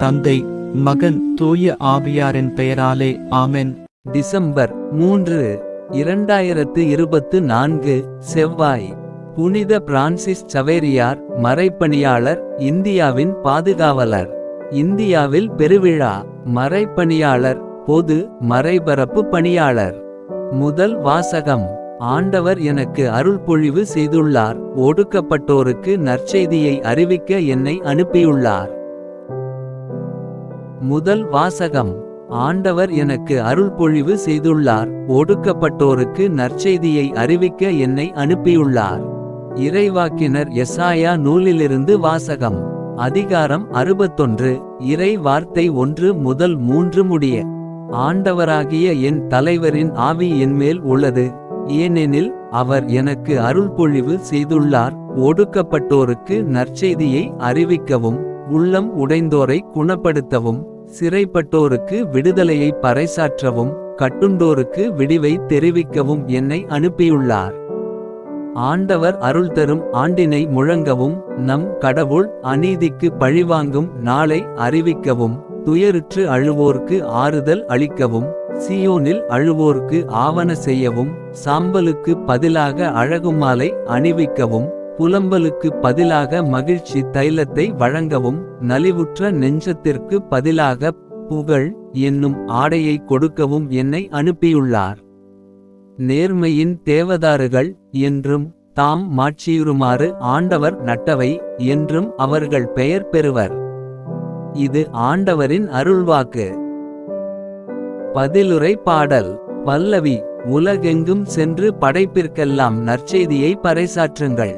தந்தை, மகன், தூய ஆவியாரின் பெயராலே ஆமென். டிசம்பர் 3, 2024 செவ்வாய். புனித பிரான்சிஸ் சவேரியார், மறைப்பணியாளர், இந்தியாவின் பாதுகாவலர். இந்தியாவில் பெருவிழா. மறைப்பணியாளர், பொது மறைபரப்பு பணியாளர். முதல் வாசகம். ஆண்டவர் எனக்கு அருள்பொழிவு செய்துள்ளார், ஒடுக்கப்பட்டோருக்கு நற்செய்தியை அறிவிக்க என்னை அனுப்பியுள்ளார். முதல் வாசகம். ஆண்டவர் எனக்கு அருள்பொழிவு செய்துள்ளார், ஒடுக்கப்பட்டோருக்கு நற்செய்தியை அறிவிக்க என்னை அனுப்பியுள்ளார். இறைவாக்கினர் எசாயா நூலிலிருந்து வாசகம். அதிகாரம் 61. இறை வார்த்தை 1 முதல் 3 முடிய. ஆண்டவராகிய என் தலைவரின் ஆவி என்மேல் உள்ளது, ஏனெனில் அவர் எனக்கு அருள்பொழிவு செய்துள்ளார், ஒடுக்கப்பட்டோருக்கு நற்செய்தியை அறிவிக்கவும், உள்ளம் உடைந்தோரை குணப்படுத்தவும், சிறைப்பட்டோருக்கு விடுதலையை பறைசாற்றவும், கட்டுண்டோருக்கு விடிவை தெரிவிக்கவும் என்னை அனுப்பியுள்ளார். ஆண்டவர் அருள் தரும் ஆண்டினை முழங்கவும், நம் கடவுள் அநீதிக்கு பழிவாங்கும் நாளை அறிவிக்கவும், துயருற்று அழுவோர்க்கு ஆறுதல் அளிக்கவும், சியோனில் அழுவோர்க்கு ஆவன செய்யவும், சாம்பலுக்கு பதிலாக அழகுமாலை அணிவிக்கவும், புலம்பலுக்கு பதிலாக மகிழ்ச்சி தைலத்தை வழங்கவும், நலிவுற்ற நெஞ்சத்திற்கு பதிலாக புகழ் என்னும் ஆடையை கொடுக்கவும் என்னை அனுப்பியுள்ளார். நேர்மையின் தேவதாருகள் என்றும் தாம் மாட்சியுறுமாறு ஆண்டவர் நட்டவை என்றும் அவர்கள் பெயர் பெறுவர். இது ஆண்டவரின் அருள்வாக்கு. பதிலுரை பாடல். பல்லவி. உலகெங்கும் சென்று படைப்பிற்கெல்லாம் நற்செய்தியை பறைசாற்றுங்கள்.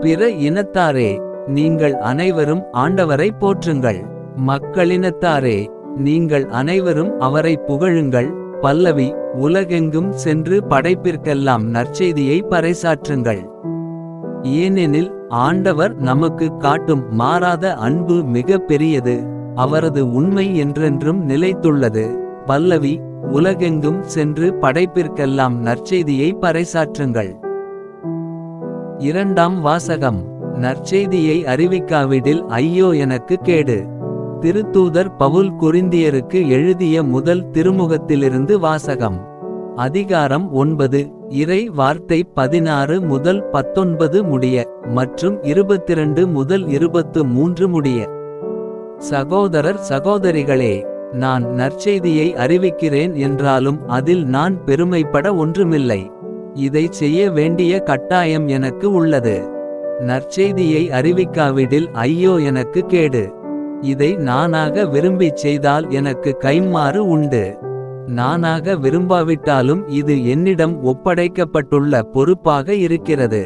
பிற இனத்தாரே, நீங்கள் அனைவரும் ஆண்டவரை போற்றுங்கள். மக்களினத்தாரே, நீங்கள் அனைவரும் அவரை புகழுங்கள். பல்லவி. உலகெங்கும் சென்று படைப்பிற்கெல்லாம் நற்செய்தியை பறைசாற்றுங்கள். ஏனெனில் ஆண்டவர் நமக்கு காட்டும் மாறாத அன்பு மிக பெரியது, அவரது உண்மை என்றென்றும் நிலைத்துள்ளது. பல்லவி. உலகெங்கும் சென்று படைப்பிற்கெல்லாம் நற்செய்தியை பறைசாற்றுங்கள். இரண்டாம் வாசகம். நற்செய்தியை அறிவிக்காவிடில் ஐயோ எனக்கு கேடு. திருத்தூதர் பவுல் கொரிந்தியருக்கு எழுதிய முதல் திருமுகத்திலிருந்து வாசகம். அதிகாரம் 9. இறை வார்த்தை 16 முதல் 19 முடிய மற்றும் 22 முதல் 23 முடிய. சகோதரர் சகோதரிகளே, நான் நற்செய்தியை அறிவிக்கிறேன் என்றாலும் அதில் நான் பெருமைப்பட ஒன்றுமில்லை. இதை செய்ய வேண்டிய கட்டாயம் எனக்கு உள்ளது. நற்செய்தியை அறிவிக்காவிடில் ஐயோ எனக்கு கேடு. இதை நானாக விரும்பிச் செய்தால் எனக்கு கைம்மாறு உண்டு. நானாக விரும்பாவிட்டாலும் இது என்னிடம் ஒப்படைக்கப்பட்டுள்ள பொறுப்பாக இருக்கிறது.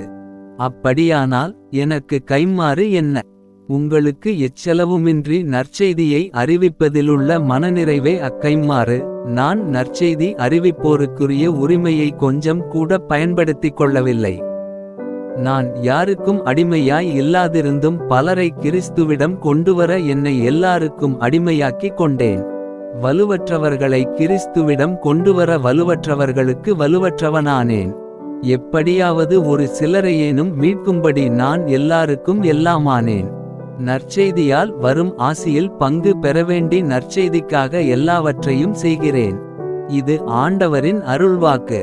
அப்படியானால் எனக்கு கைம்மாறு என்ன? உங்களுக்கு எச்செலவுமின்றி நற்செய்தியை அறிவிப்பதிலுள்ள மனநிறைவே அக்கைம்மாறு. நான் நற்செய்தி அறிவிப்போருக்குரிய உரிமையை கொஞ்சம் கூட பயன்படுத்திக் கொள்ளவில்லை. நான் யாருக்கும் அடிமையாய் இல்லாதிருந்தும் பலரை கிறிஸ்துவிடம் கொண்டுவர என்னை எல்லாருக்கும் அடிமையாக்கிக் கொண்டேன். வலுவற்றவர்களை கிறிஸ்துவிடம் கொண்டுவர வலுவற்றவர்களுக்கு வலுவற்றவனானேன். எப்படியாவது ஒரு சிலரையேனும் மீட்கும்படி நான் எல்லாருக்கும் எல்லாமானேன். நற்செய்தியால் வரும் ஆசியில் பங்கு பெறவேண்டி நற்செய்திக்காக எல்லாவற்றையும் செய்கிறேன். இது ஆண்டவரின் அருள்வாக்கு.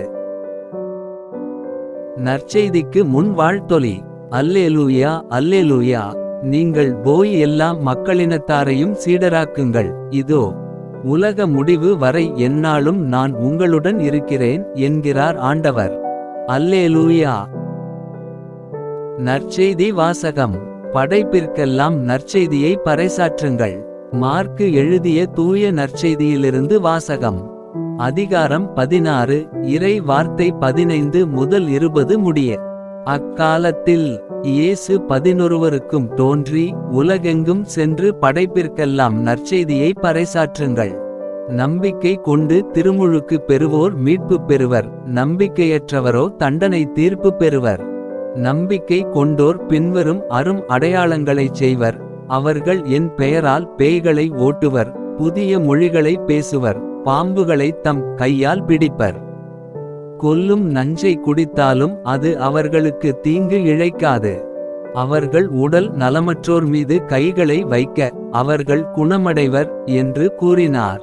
நற்செய்திக்கு முன் வாழ்த்தொலி. அல்லேலூயா அல்லேலூயா. நீங்கள் போய் எல்லா மக்களினத்தாரையும் சீடராக்குங்கள். இதோ, உலக முடிவு வரை எந்நாளும் நான் உங்களுடன் இருக்கிறேன் என்கிறார் ஆண்டவர். அல்லேலூயா. நற்செய்தி வாசகம். படைப்பிற்கெல்லாம் நற்செய்தியை பறைசாற்றுங்கள். மார்க்கு எழுதிய தூய நற்செய்தியிலிருந்து வாசகம். அதிகாரம் 16. இறை வார்த்தை 15 முதல் 20 முடிய. அக்காலத்தில் இயேசு 11 தோன்றி, உலகெங்கும் சென்று படைப்பிற்கெல்லாம் நற்செய்தியை பறைசாற்றுங்கள். நம்பிக்கை கொண்டு திருமுழுக்கு பெறுவோர் மீட்பு பெறுவர், நம்பிக்கையற்றவரோ தண்டனை தீர்ப்பு பெறுவர். நம்பிக்கை கொண்டோர் பின்வரும் அரும் அடையாளங்களைச் செய்வர். அவர்கள் என் பெயரால் பேய்களை ஓட்டுவர், புதிய மொழிகளை பேசுவர், பாம்புகளை தம் கையால் பிடிப்பர். கொல்லும் நஞ்சை குடித்தாலும் அது அவர்களுக்கு தீங்கு இழைக்காது. அவர்கள் உடல் நலமற்றோர் மீது கைகளை வைக்க அவர்கள் குணமடைவர் என்று கூறினார்.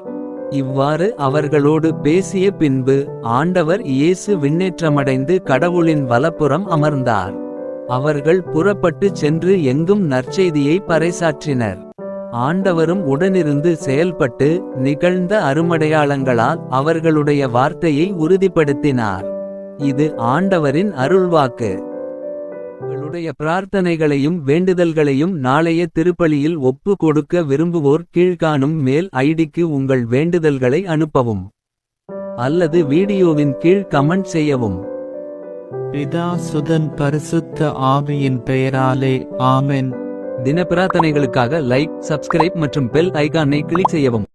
இவ்வாறு அவர்களோடு பேசிய பின்பு ஆண்டவர் இயேசு விண்ணேற்றமடைந்து கடவுளின் வலப்புறம் அமர்ந்தார். அவர்கள் புறப்பட்டுச் சென்று எங்கும் நற்செய்தியை பறைசாற்றினர். ஆண்டவரும் உடனிருந்து செயல்பட்டு நிகழ்ந்த அருமடையாளங்களால் அவர்களுடைய வார்த்தையை உறுதிப்படுத்தினார். இது ஆண்டவரின் அருள்வாக்கு. உங்களுடைய பிரார்த்தனைகளையும் வேண்டுதல்களையும் நாளைய திருப்பலியில் ஒப்பு கொடுக்க விரும்புவோர் கீழ்காணும் மெயில் ஐடிக்கு உங்கள் வேண்டுதல்களை அனுப்பவும் அல்லது வீடியோவின் கீழ் கமெண்ட் செய்யவும். பிதா சுதன் பரிசுத்த ஆவியின் பெயராலே ஆமென். தின பிரார்த்தனைகளுக்காக லைக், சப்ஸ்கிரைப் மற்றும் பெல் ஐகானை கிளிக் செய்யவும்.